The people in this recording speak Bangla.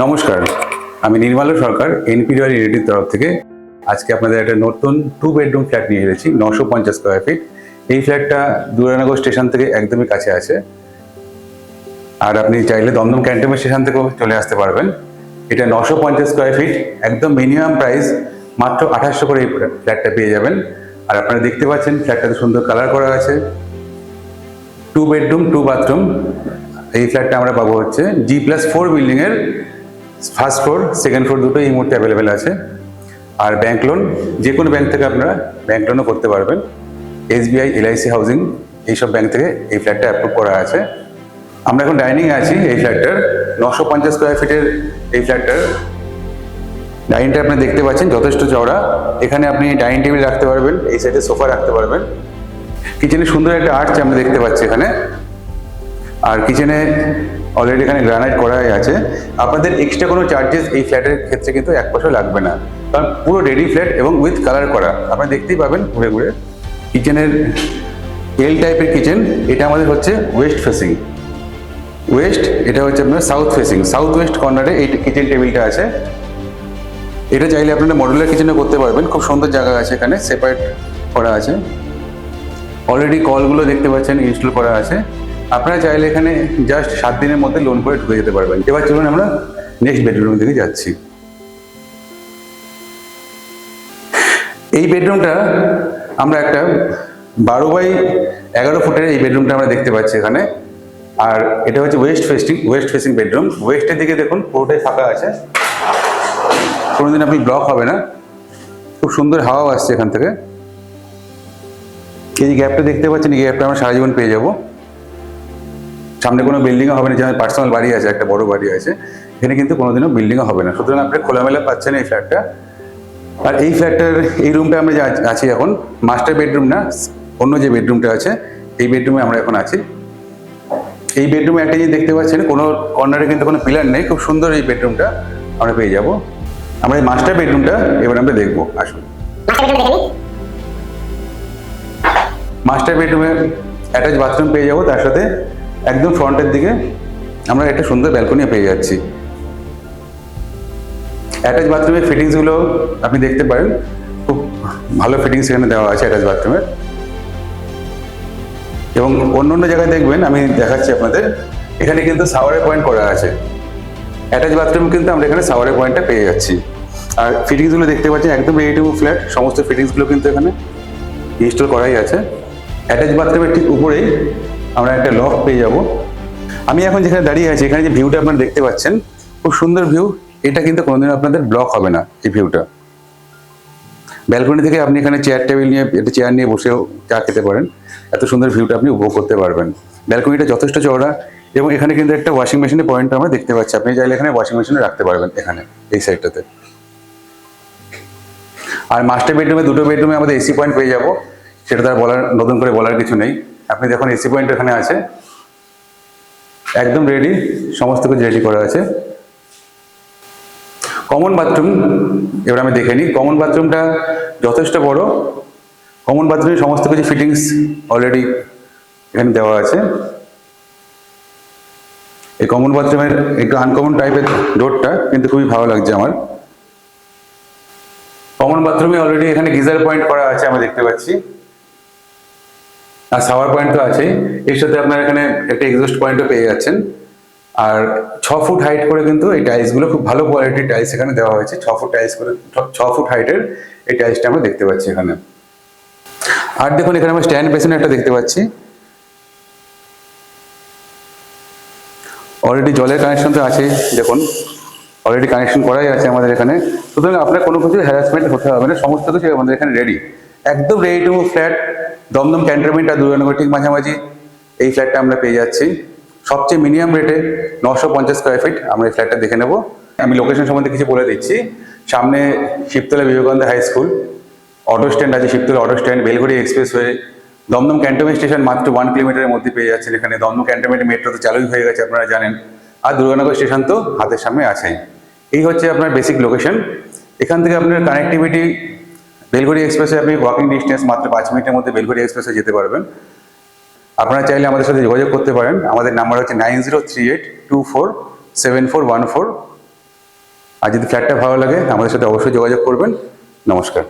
নমস্কার, আমি নির্মল সরকার এনপিডিআর রিলেটিভ তরফ থেকে আজকে আপনাদের একটা নতুন 2 বেডরুম ফ্ল্যাট নিয়ে এসেছি 950 স্কোয়ার ফিট। এই ফ্ল্যাটটা দুরানগর স্টেশন থেকে একদমই কাছে আছে, আর আপনি চাইলে দমদম ক্যান্টনমেন্ট স্টেশন থেকেও চলে আসতে পারবেন। এটা 950 স্কোয়ার ফিট, একদম মিনিমাম প্রাইস মাত্র 2800 করে এই ফ্ল্যাটটা পেয়ে যাবেন। আর আপনারা দেখতে পাচ্ছেন ফ্ল্যাটটাতে সুন্দর কালার করা আছে। 2 বেডরুম 2 বাথরুম। এই ফ্ল্যাটটা আমরা পাবো হচ্ছে G+4 বিল্ডিং এর ফার্স্ট ফ্লোর, সেকেন্ড ফ্লোর দুটো এই মুহূর্তে অ্যাভেলেবেল আছে। আর ব্যাংক লোন, যে কোনো ব্যাংক থেকে আপনারা ব্যাংক লোনও করতে পারবেন। SBI, LIC হাউজিং এইসব ব্যাংক থেকে এই ফ্ল্যাটটা অ্যাপ্রুভ করা আছে। আমরা এখন ডাইনিং আছি এই ফ্ল্যাটটার। 950 স্কোয়ার ফিটের এই ফ্ল্যাটটার ডাইনিংটা আপনি দেখতে পাচ্ছেন যথেষ্ট চওড়া। এখানে আপনি ডাইনিং টেবিল রাখতে পারবেন, এই সাইডে সোফা রাখতে পারবেন। কিচেনে সুন্দর একটা আর্চ আমরা দেখতে পাচ্ছি এখানে। আর কিচেনে অলরেডি এখানে গ্রানাইট করা আছে। আপনাদের এক্সট্রা কোনো চার্জেস এই ফ্ল্যাটের ক্ষেত্রে কিন্তু 1 পয়সা লাগবে না, কারণ পুরো রেডি ফ্ল্যাট এবং উইথ কালার করা। আপনারা দেখতেই পাবেন ঘুরে ঘুরে। কিচেনের এল টাইপের কিচেন, এটা আমাদের হচ্ছে ওয়েস্ট ফেসিং। এটা হচ্ছে আপনার সাউথ ফেসিং, সাউথ ওয়েস্ট কর্নারে এই কিচেন টেবিলটা আছে। এটা চাইলে আপনারা মডুলার কিচেনও করতে পারবেন, খুব সুন্দর জায়গা আছে এখানে, সেপারেট করা আছে। অলরেডি কলগুলো দেখতে পাচ্ছেন ইনস্টল করা আছে। আপনারা চাইলে এখানে জাস্ট 7 দিনের মধ্যে লোন করে ঢুকে যেতে পারবেন। এবার চলুন আমরা নেক্সট বেডরুমের দিকে যাচ্ছি। এই বেডরুমটা আমরা একটা 12x11 ফুটের এই বেডরুমটা আমরা দেখতে পাচ্ছি এখানে। আর এটা হচ্ছে ওয়েস্ট ফেসিং বেডরুম। ওয়েস্টের দিকে দেখুন পুরোটাই ফাঁকা আছে, কোনোদিন আপনি ব্লক হবে না। খুব সুন্দর হাওয়া আসছে এখান থেকে। এই যে গ্যাপটা দেখতে পাচ্ছেন, এই গ্যাপটা আমরা সারা জীবন পেয়ে যাবো। সামনে কোনো বিল্ডিংও হবে না, যেমন পার্সোনাল বাড়ি আছে, একটা বড় বাড়ি আছে, এখানে কিন্তু কোনোদিনও বিল্ডিংও হবে না। সুতরাং আপনি খোলামেলা পাচ্ছেন এই ফ্ল্যাটটা। আর এই ফ্ল্যাটটার এই রুমটা আমরা আছি এখন, মাস্টার বেডরুম না, অন্য যে বেডরুমটা আছে এই বেডরুমে আমরা এখন আছি। এই বেডরুমে একটা জিনিস দেখতে পাচ্ছেন, কোনো কর্নারে কিন্তু কোনো পিলার নেই। খুব সুন্দর এই বেডরুমটা আমরা পেয়ে যাব। আমরা এই মাস্টার বেডরুমটা এবার আমরা দেখবো, আসুন। মাস্টার বেডরুমে অ্যাটাচ বাথরুম পেয়ে যাবো, তার সাথে একদম ফ্রন্টের দিকে আমরা একটা সুন্দর ব্যালকনি পেয়ে যাচ্ছি। অ্যাটাচ বাথরুমের ফিটিংসগুলো আপনি দেখতে পারেন, খুব ভালো ফিটিংস এখানে দেওয়া আছে অ্যাটাচ বাথরুমের। এবং অন্য জায়গায় দেখবেন, আমি দেখাচ্ছি আপনাদের, এখানে কিন্তু শাওয়ারের পয়েন্ট করা আছে। অ্যাটাচ বাথরুম কিন্তু আমরা এখানে শাওয়ারের পয়েন্টটা পেয়ে যাচ্ছি। আর ফিটিংসগুলো দেখতে পাচ্ছেন একদম রেডি টু ফ্ল্যাট, সমস্ত ফিটিংসগুলো কিন্তু এখানে ইনস্টল করাই আছে। অ্যাটাচ বাথরুমের ঠিক উপরেই আমরা একটা লফট পেয়ে যাব। আমি এখন যেখানে দাঁড়িয়ে আছি, এখানে যে ভিউটা আপনারা দেখতে পাচ্ছেন, খুব সুন্দর ভিউ। এটা কিন্তু কোনোদিন আপনাদের ব্লক হবে না এই ভিউটা। ব্যালকনি থেকে আপনি এখানে চেয়ার নিয়ে বসেও চা খেতে পারেন। এত সুন্দর ভিউটা আপনি উপভোগ করতে পারবেন। ব্যালকনিটা যথেষ্ট চওড়া, এবং এখানে কিন্তু একটা ওয়াশিং মেশিনের পয়েন্ট আমরা দেখতে পাচ্ছি। আপনি চাইলে এখানে ওয়াশিং মেশিনে রাখতে পারবেন এখানে এই সাইডটাতে। আর মাস্টার বেডরুমে, দুটো বেডরুমে আমাদের এসি পয়েন্ট পেয়ে যাব। সেটা তার নতুন করে বলার কিছু নেই। আপনি দেখুন এসি পয়েন্ট এখানে আছে, একদম রেডি, সমস্ত কিছু রেডি করা আছে। কমন বাথরুম এবার আমি দেখে নিই। কমন বাথরুমটা যথেষ্ট বড়। কমন বাথরুমে সমস্ত কিছু ফিটিংস অলরেডি এখানে দেওয়া আছে। এই কমন বাথরুমের একটু আনকমন টাইপের ডোরটা কিন্তু খুবই ভালো লাগছে আমার। কমন বাথরুমে অলরেডি এখানে গিজার পয়েন্ট করা আছে আমরা দেখতে পাচ্ছি, আর শাওয়ার পয়েন্ট তো আছেই। এর সাথে আপনারা এখানে একটা এক্সস্ট পয়েন্টও পেয়ে যাচ্ছেন। আর 6 ফুট হাইট করে কিন্তু এই টাইলসগুলো, খুব ভালো কোয়ালিটির টাইলস এখানে দেওয়া হয়েছে। 6 ফুট টাইলস করে, 6 ফুট হাইটের এই টাইলসটা আমরা দেখতে পাচ্ছি এখানে। আর দেখুন এখানে আমরা স্ট্যান্ড বেসিন একটা দেখতে পাচ্ছি। অলরেডি জলের কানেকশন তো আছে, দেখুন অলরেডি কানেকশন করাই আছে আমাদের এখানে। সুতরাং আপনার কোনো কিছু হ্যারাসমেন্ট হতে হবে না, সমস্ত কিছু আমাদের এখানে রেডি, একদম ready to flat. Dumdum cantonment আর দুরানগর ঠিক মাঝামাঝি এই ফ্ল্যাটটা আমরা পেয়ে যাচ্ছি সবচেয়ে মিনিমাম রেটে। 950 স্কোয়ার ফিট আমরা এই ফ্ল্যাটটা দেখে নেব। আমি লোকেশন সম্বন্ধে কিছু বলে দিচ্ছি। সামনে Shibtala Vivekananda high school, auto stand আছে, Shibtala auto stand, Belghoria expressway, Dumdum cantonment station মাত্র 1 কিলোমিটারের মধ্যে পেয়ে যাচ্ছেন এখানে। দমদম ক্যান্টনমেন্টের মেট্রো তো চালুই হয়ে গেছে, আপনারা জানেন। আর দুরানগর স্টেশন তো হাতের সামনে আছেই। এই হচ্ছে আপনার বেসিক লোকেশন। এখান থেকে আপনার কানেক্টিভিটি, বেলঘড়ি এক্সপ্রেসে আপনি ওয়াকিং ডিস্টেন্স মাত্র 5 মিনিটের মধ্যে বেলঘড়ি এক্সপ্রেসে যেতে পারবেন। আপনারা চাইলে আমাদের সাথে যোগাযোগ করতে পারেন। আমাদের নাম্বার হচ্ছে 9038247414। আর যদি ফ্ল্যাটটা ভালো লাগে আমাদের সাথে অবশ্যই যোগাযোগ করবেন। নমস্কার।